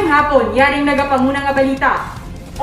Mayong hapon, yaring nagapanguna nga balita.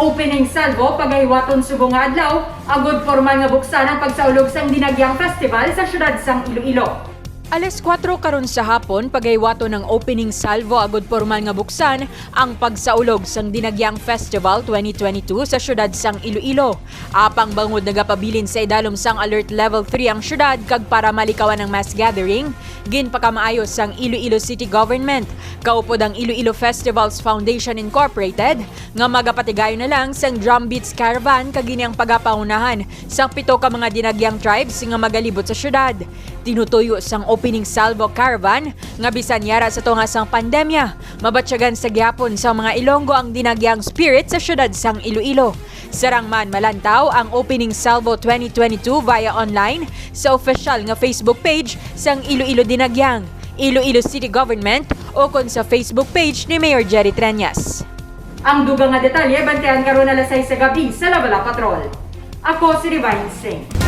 Opening salvo pagaywaton subong nga adlaw, agod formal nga buksan ang pagsaulog sang Dinagyang Festival sa syudad sang Iloilo. Alas 4 karon sa hapon, pagaywato ng opening salvo agod formal nga buksan ang pagsaulog sang Dinagyang Festival 2022 sa syudad sang Iloilo. Apang bangod nagapabilin sa idalom sang Alert Level 3 ang syudad kag para malikawan ng mass gathering, ginpakamaayos sang Iloilo City Government. Kaupod ang Iloilo Festivals Foundation Incorporated nga magapatigayon na lang sang Drum Beats Caravan kag gini ang pagapaunahan sang 7 ka mga Dinagyang tribes nga magalibot sa syudad. Tinutuyo sang opening salvo caravan nga bisan yara sa tunga sang pandemya, mabatsyagan sa gyapon sa mga Ilonggo ang Dinagyang spirit sa syudad sang Iloilo. Sarang man malantaw ang opening salvo 2022 via online sa official nga Facebook page sang Iloilo Dinagyang, Iloilo City Government o kon sa Facebook page ni Mayor Jerry Treñas. Ang dugang nga detalye bantayan karon alas 6 sa gabi sa Labala Patrol. Ako si Divine Singh.